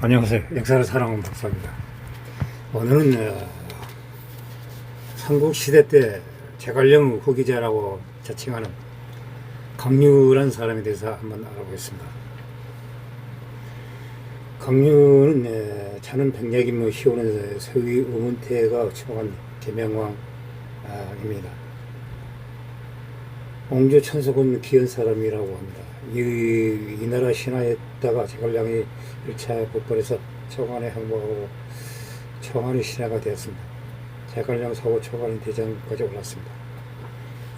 안녕하세요. 역사를 사랑하는 박사입니다. 오늘은 삼국시대 때 제갈령 후기자라고 자칭하는 강유라는 사람에 대해서 한번 알아보겠습니다. 강유는 자는 백약이며 시오는 서위 우문태가 추방한 계명왕입니다. 옹주 천석은 귀한 사람이라고 합니다. 이 나라 신하였다가 제갈량이 1차 복벌에서 청안에 항복하고 청안의 신하가 되었습니다. 제갈량 사고 청안의 대장까지 올랐습니다.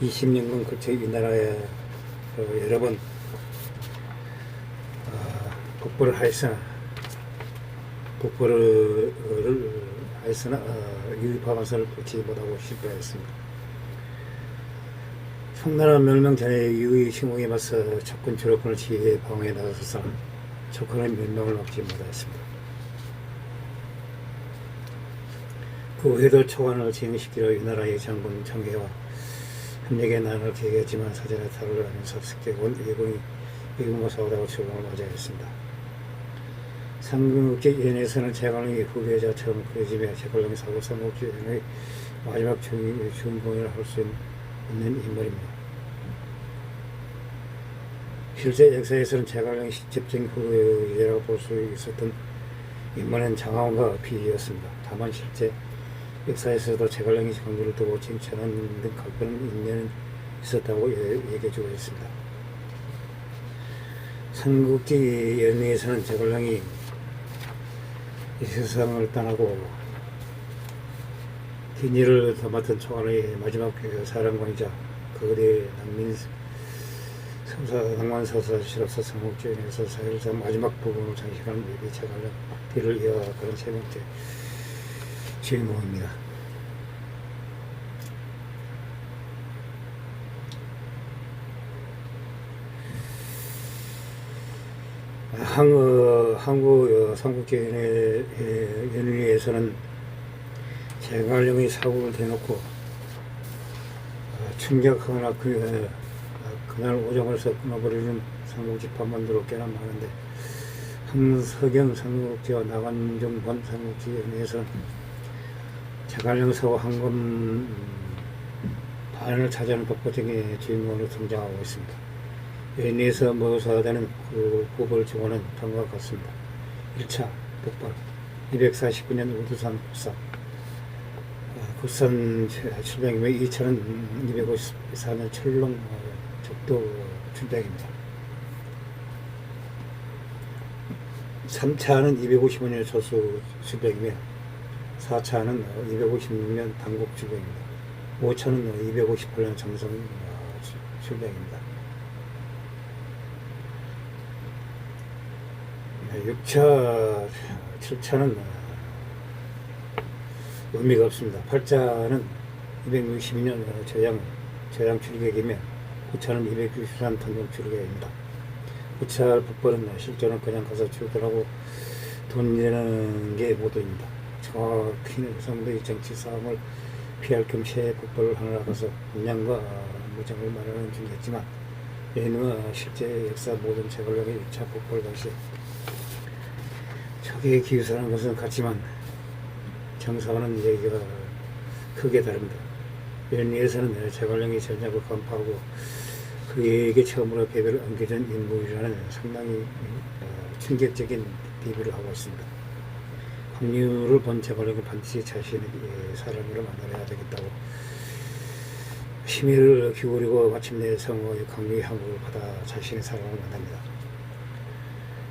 20년간 걸쳐 이 나라에 여러 번 복벌을 하였으나 유입하면서를 붙이지 못하고 실패하였습니다. 청나라 멸망 전에 유의 신공에 맞서 적군 주력군을 지휘해 방어에 나서서 적군의 멸망을 막지 못하였습니다. 그 후에도 초관을 진행시키려 이 나라의 장군 장계와 협력의 난을 계획했지만 사전에 탈을 하면서 습격온 예군과 싸우다가 죽음을 맞이하였습니다. 삼국지 연에서는 제갈량이 후계자처럼 그려지며 제갈량이 사고 삼국지 연의 마지막 주인공이라 할 수 있는 인물입니다. 실제 역사에서는 제갈량이 직접적인 후계자라고 볼 수 있었던 인물은 장하원과 비이었습니다. 다만 실제 역사에서도 제갈량이 강유를 두고 칭찬하는 등 갈등 인연은 있었다고 얘기해주고 있습니다. 삼국지 연의에서는 제갈량이 이 세상을 떠나고 긴 일을 맡은 초안의 마지막 사령관이자 거대 낭만서사시로서 삼국지연에서 사실상 마지막 부분을 장식하는 예비 제갈량 뒤를 이어가는 세 번째 주인공입니다. 한국 삼국지 연의에서는 제갈량의 사고를 대놓고 충격하거나 그날 오정을서 끊어버리는 삼국지 판만들로 꽤나 많은데 함석영 삼국지와 나간종 본 삼국지 연의에서는 제갈량 사고 한금 반을 차지하는 독보적인 주인공으로 등장하고 있습니다. 연의에서 묘사되는 그 후보를 증언은 다음과 같습니다. 1차 복벌 249년 우두산 국산 700이면 2차는 254년 철롱 적도 출백입니다. 3차는 255년 조수 출백이며 4차는 256년 당국 출백입니다. 5차는 258년 정성 출백입니다. 6차, 7차는 의미가 없습니다. 8차는 262년 저양 출격이며 9차는 263 단독 출격입니다. 9차 복벌은 실제로는 그냥 가서 출격하고 돈 내는 게 모두입니다. 정확히는 성도의 정치 싸움을 피할 겸 복벌을 하느라 가서 분량과 무장을 마련하는 중이었지만 얘는 실제 역사 모든 제갈량의 1차 복벌 당시 적에게 기웃하는 것은 같지만 정사하는 얘기가 크게 다릅니다. 연의에서는 제갈량이 전략을 간파하고 그에게 처음으로 배배를 안겨준 인물이라는 상당히 충격적인 비교를 하고 있습니다. 강유를 본 제갈량이 반드시 자신의 사람으로 만나야 되겠다고 심의를 기울이고 마침내 성호의 강유의 항복을 받아 자신의 사람을 만납니다.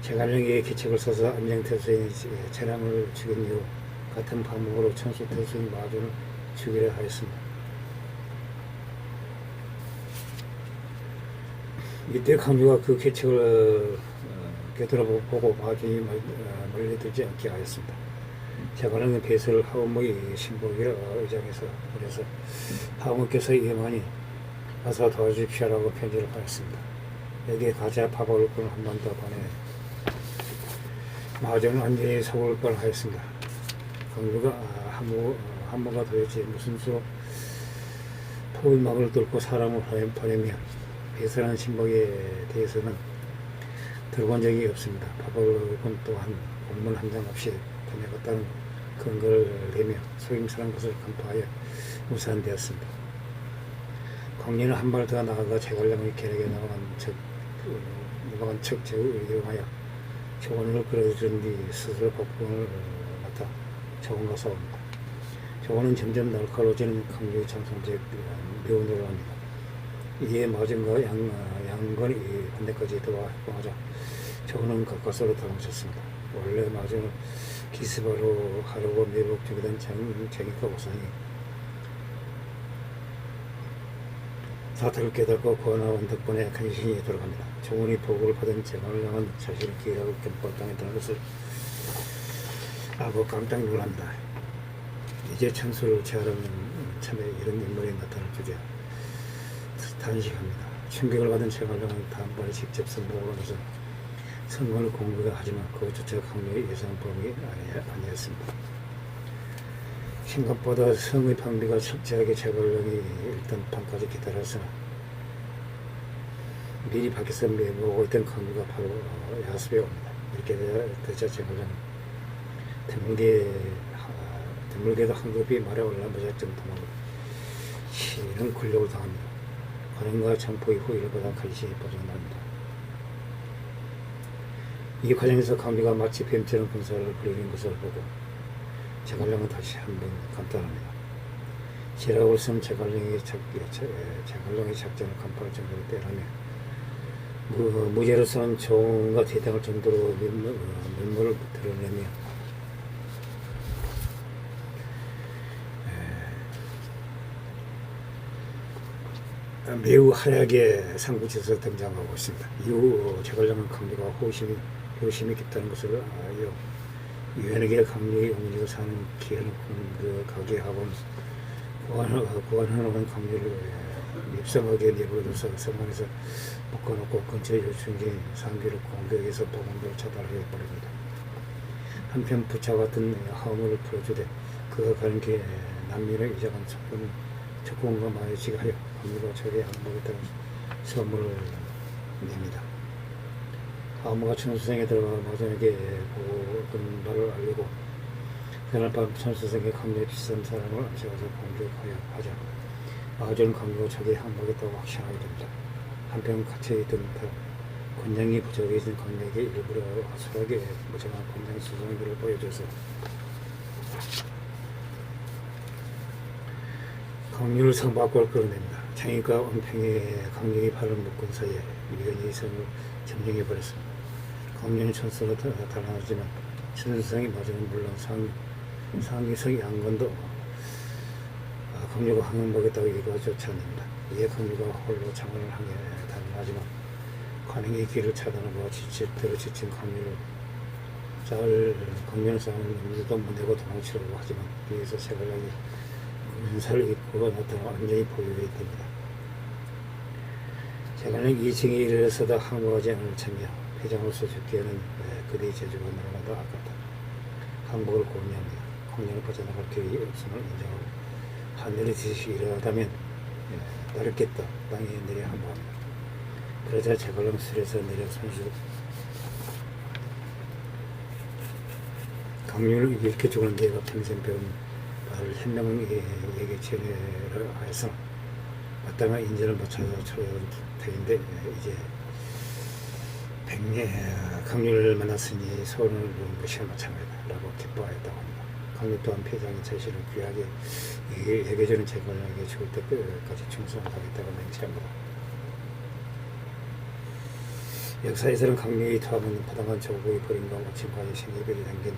제갈량이 계책을 써서 안녕태수의 재량을 죽인 이후 같은 방법으로 천수태수인 마주를 죽이려 하였습니다. 이때 강유가 그 계책을 되돌아보고 마주이 멀리들지 않게 하였습니다. 제갈량의 배설을 하원목이 신복이라 의장해서 그래서 하원목께서 이만이 와서 도와주십시오라고 편지를 하였습니다. 여기에 가자 파벌권을 한 번 더 보내 마주는 완전히 속을 뻔하였습니다. 강유가 한모가 도대체 무슨 수로 포위막을 뚫고 사람을 보내며 배설한 신복에 대해서는 들어본 적이 없습니다. 법원 또한 공문 한 장 없이 다녀갔다는 근거를 내며 속임수란 것을 간파하여 무산되었습니다. 광리는 한 발 더 나아가 제갈량의 계략에 넘어간 척 제의하여 조언을 끌어들인 뒤 스스로 법권을 맡아 조언과 싸웁니다. 조언은 점점 날카로워지는 강력의 장성제에 묘노를 합니다. 이에 마전과 양건이 반대까지 들어와 협공하자 조언은 가까스로 도망쳤습니다. 원래 마전을 기습하러 하려고 매복 중이던 장익과 오상이 사태를 깨닫고 구원하온 덕분에 간신히 돌아갑니다. 조언이 보고를 받은 제갈량은 자신의 기회라고 견법당에 드는 것을 알고 깜짝 놀랍니다. 이제 천수를 제하려면 참에 이런 인물이 나타날 줄이야 단식합니다. 충격을 받은 제갈량은 다음번에 직접 선봉을 하면서 성공을 공개하지만 그것조차 강력의 예상범위 아니었습니다. 생각보다 성의 방비가 척지하게 제갈량이 일단 밤까지 기다렸으나 미리 밖에서 매보고 있던 강류가 바로 야습에 옵니다. 이렇게 되자 제갈량은 드물게도 한급이 말에 올라 무작정 도망을 실은 굴욕을 당합니다. 관행과 장포의 후일을 받아 간신히 빠져나옵니다. 이 과정에서 강류가 마치 뱀처럼 군사를 부리는 것을 보고 제갈량은 다시 한번 감탄합니다. 지라고 쓴 제갈량의 작전을 간파할 정도로 때라며 무죄로서는 조언과 대당할 정도로 면모를 드러내며 매우 하얗게 삼국지에서 등장하고 있습니다. 이후 제갈량은 강류가 호심이 깊다는 것을 알려 유연하게 강류의 용리가 사는 기회를 가게 하고 구원하는 강류를 밉상하게 내버려둬서 성안에서 묶어놓고 근처에 요충진 상규를 공격해서 도망도를 차단해버립니다. 한편 부차 같은 화음을 풀어주되 그가 가는 길에 남미를 이자간 적군과 마주치게 하여 강류가 저에 항복했다는 선물을 냅니다. 하무가 천수생에 들어가 마전에게 보고든 바를 알리고 그날 밤 천수생의 강류에 비싼 사람을 암시가서 공격하여 하자 마전은 강류가 적에 항복했다고 확신하게 됩니다. 한편 갇혀있던 권장이 부족해진 강류에게 일부러 허술하게 무장한 권장 수성들을 보여줘서 강류를 성 밖으로 끌어냅니다. 장익과 원평의 강력이 발을 묶은 사이에 미연이 성을 점령해버렸습니다. 강령이 천수로 달아나지만 천수성이 맞으면 물론 상위성 양건도 강류가 항복했다고 이거 쫓아냅니다. 이에 강류가 홀로 장원을 향해 달아나지만 관행의 길을 차단하고 지친 강류는 싸우는 인물도 못내고 도망치려고 하지만 뒤에서 제갈량이 은사를 입고 나타나 완전히 보유해 됩니다. 제갈량 2층에 이르러서도 항복하지 않을 참여 회장으로서 죽기에는 그대의 재주가 너무나도 아깝다. 항복을 고민합니다. 광량을 빠져나갈 길이 없음을 인정하고 하늘의 뜻이 이러하다면 따르겠다. 땅에 내려 항복합니다. 그러자 제갈량 술에서 내려 손수 강류를 이렇게 죽은 내가 평생 배운 바를 현명에게 전해를 하여서 마땅한 인재를 못 찾아서 초래한 터인데 이제 강류를 만났으니 소원을 부른 것이 마찬가지다 라고 기뻐하였다고 합니다. 강류 또한 회장이 자신을 귀하게 여겨주는 제갈량에게 죽을 때까지 충성하겠다고 맹세합니다. 역사에서는 강류의 토함은 부당한 조국의 버림과 모친과의 생애별이 담긴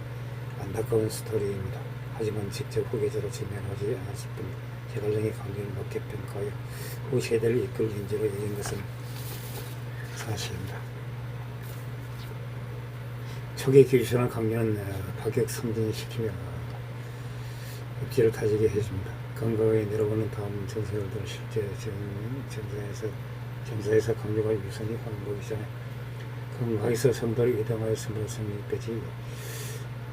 안타까운 스토리입니다. 하지만 직접 후계자로 지명하지 않았을 뿐 제갈량의 강류를 높게 평가하여 후 세대를 이끌 인재로 여긴 것은 사실입니다. 초기에 기술한 강류는 파격 승진시키며 입지를 다지게 해줍니다. 건강하게 내려오는 다음 전설들은 실제 정사에서 강류가 유선이 항복이 전에 건강에서 성도를 이동하여 스물성이 빼지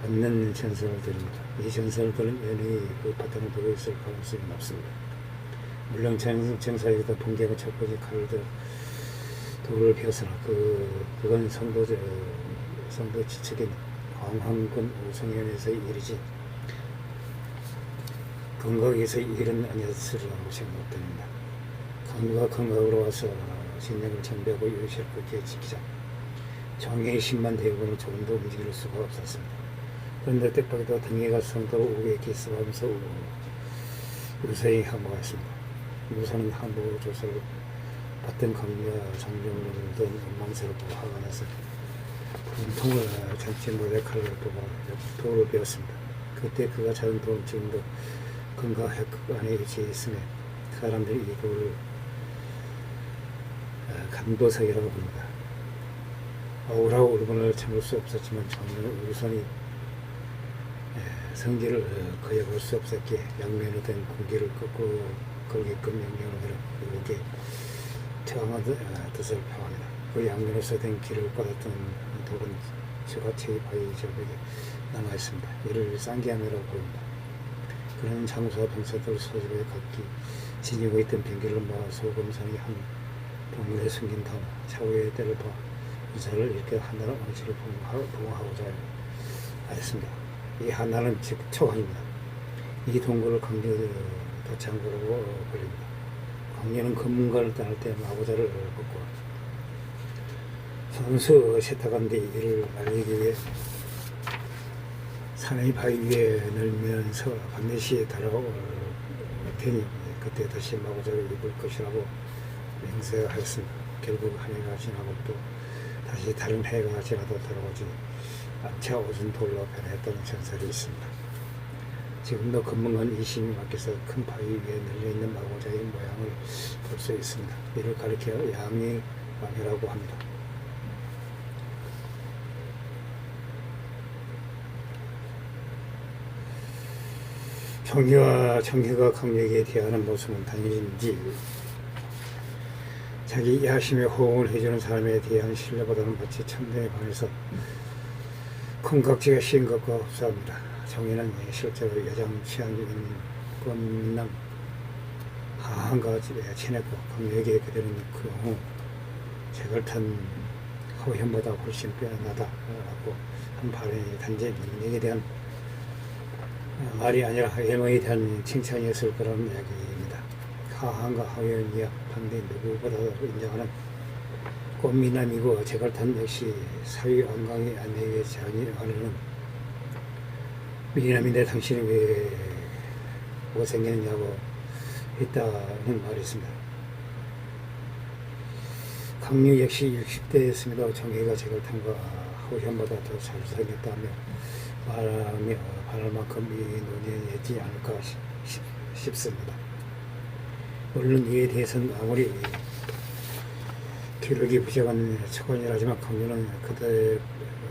않는 전설들입니다. 이 전설들은 연히 그 바탕을 두고 있을 가능성이 높습니다. 물론 정사에서도 번개가 첫 번째 칼을 들어 돌을 베었으나 그건 성도 지척인 광황군 우성현에서의 일이지 건강에서의 일은 아니었으리라고 생각됩니다. 강류가 건강으로 와서 진영을 정비하고 유실을 굳게 지키자 정예의 10만 대군은 조금도 움직일 수가 없었습니다. 그런데 뜻밖에도 등해가 성도로 우에 기습하면서 우서에 항복했습니다. 우서는 항복 조서를 받던 강류와 장병들은 원망스럽고 화가 나서 분통을 참지 못해 칼을 뽑아 돌을 베었습니다. 그때 그가 찾은 돌은 지금도 금과 흙 안에 위치해 있으며 사람들이 이 돌을 감도석이라고 합니다. 억울하고 울분을 참을 수 없었지만 장로는 우선이 성질을 거역할 수 없었기에 양면에 된 공기를 꺾고 걸게끔 명령을 하려 이렇게 저항한 뜻을 표합니다. 그 양면에서 된 길을 꽂았던 돌은 저같이 바위 절벽에 남아있습니다. 이를 쌍기암이라고 부릅니다. 그는 장수와 병사들 소집에 각기 지니고 있던 병기를 모아 소금산의 한 동물에 숨긴 다음 차후의 때를 봐 유사를 이렇게 한나라 왕실을 부흥하고자 하였습니다. 이 한나는 즉 초강입니다. 이 동굴을 강류 도창고라고 불립니다. 강류는 금문관을 떠날 때 마고자를 벗고 선수 세탁한 뒤 이를 말리기 위해 산의 바위 위에 늘면서 반드시 달아올 테니 그때 다시 마고자를 입을 것이라고 맹세하였습니다. 결국 한 해가 지나고 또 다시 다른 해가 지나도 돌아오지 않자 오준 돌로 변했다는 전설이 있습니다. 지금도 금문관 이신이 밖에서 큰 바위 위에 늘려있는 마고자의 모양을 볼 수 있습니다. 이를 가리켜 양의 왕이라고 합니다. 정희가 강력에 대하는 모습은 당연인지 자기 야심에 호응을 해주는 사람에 대한 신뢰보다는 마치 천대의 방에서 콩깍지가 씌인 것과 흡사합니다. 정희는 실제로 여장 취향적인 꽃민남 하한과 친했고 강력에 그대는 그 후 책을 탄 허현보다 훨씬 빼어나다라고 한 발언이 단지 능력에 대한 말이 아니라 애모에 대한 칭찬이었을 거라는 이야기입니다. 하한과 하현이야 반대 누구보다도 인정하는 꽃미남이고 제갈탄 역시 사위 왕강의 아내에게 제한이 하려는 미남인데 당신이 왜 뭐가 생겼냐고 했다는 말이 있습니다. 강류 역시 60대였습니다. 정혜가 제갈탄과 하현보다 더 잘생겼다며 바랄 만큼 이 논의했지 않을까 싶습니다. 물론 이에 대해서는 아무리 기록이 부족한 척언이라지만 강류는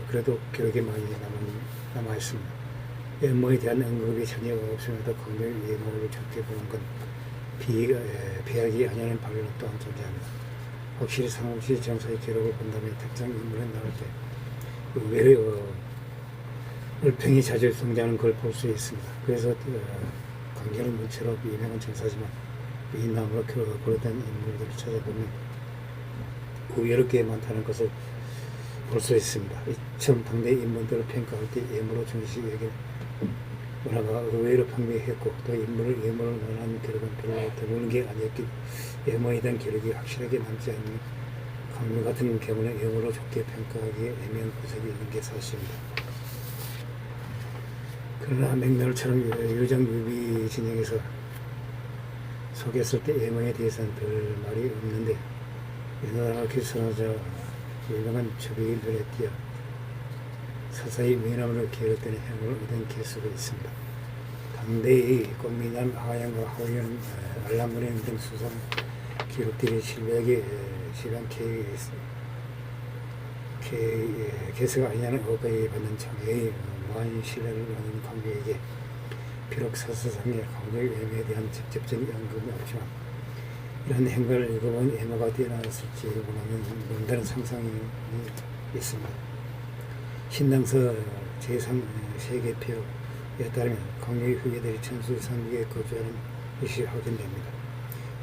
그래도 기록이 많이 남아있습니다. 외모에 대한 언급이 전혀 없음에도 강류의 외모를 좋게 보는 건 비약이 아니라는 반론 또한 존재합니다. 확실히 상옥시 정서의 기록을 본다면 특정 인물에 나올 때 의외로 을평이 자주 등장하는 걸 볼 수 있습니다. 그래서 강렬은 문체로 유명한 정사지만 미인남으로 고려된 인물들을 찾아보면 의외로 꽤 많다는 것을 볼 수 있습니다. 이처럼 당대 인물들을 평가할 때 예물로 중시에게 문화가 의외로 평미했고 또 인물을 예물을 논하는 기록은 별로 드무는 게 아니었기 예물에 대한 기록이 확실하게 남지 않는 강류 같은 경우는 예물로 좋게 평가하기에 애매한 구석이 있는 게 사실입니다. 그러나 맥락처럼 유정유비 진영에서 소개했을 때 예문에 대해서는 별 말이 없는데 우리나라 기술하자 유명한 초비의 눈에 띄어 서서히 미남으로 기록되는 행보를 얻은 개수가 있습니다. 당대의 꽃미남 하양과 하우현 알람문행 등 수상 기록들이 실력의 시간 개수가 아니냐는 어거에 받는 정의의 무한 신뢰를 얻는 관계에게 비록 서서상의 강력 애매에 대한 직접적인 언급이 없지만 이런 행보를 읽어본 애매가 뛰어났을지 원하는 논다는 상상이 있습니다. 신당서 제3세계표에 따르면 강력의 후예들이 천수상국에 거주하는 것이 확인됩니다.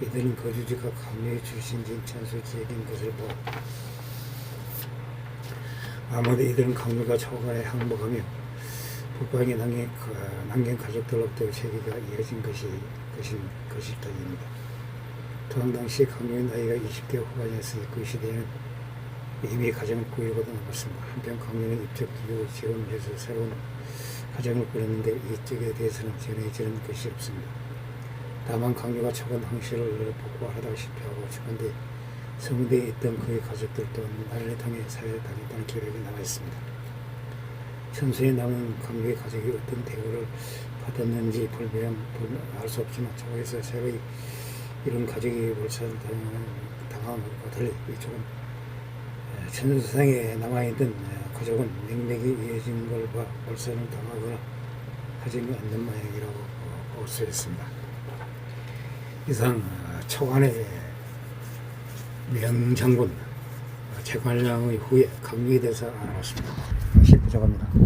이들은 거주지가 강릉 출신 진천수 지역인 것을 보아 아무도 이들은 강릉과 초간에 항복하며 북방에 남긴 가족들로부터 세계가 이어진 것일 터입니다. 또한 당시 강릉의 나이가 20대 후반이었으니 그 시대에는 이미 가정을 꾸리고도 남았습니다. 한편 강릉은 입적 이후 지원을 해서 새로운 가정을 꾸렸는데 이쪽에 대해서는 전해지는 것이 없습니다. 다만 강유가 초반 항시를 복구하다가 실패하고 초반대 성대에 있던 그의 가족들 또한 난리탕에 사회당했다는 기록이 남아있습니다. 천수에 남은 강유의 가족이 어떤 대우를 받았는지 알 수 없지만 저에서 새로이 이런 가족이 몰살당한 것과 달리 이쪽은 천수상에 남아있던 가족은 명맥이 이어진 걸 봐 몰살을 당하거나 하지 않는 모양이라고 볼 수 있습니다. 이상 초간의 명장군 최관량의 후예 강유에 대해서 알아봤습니다. 다시 부탁합니다.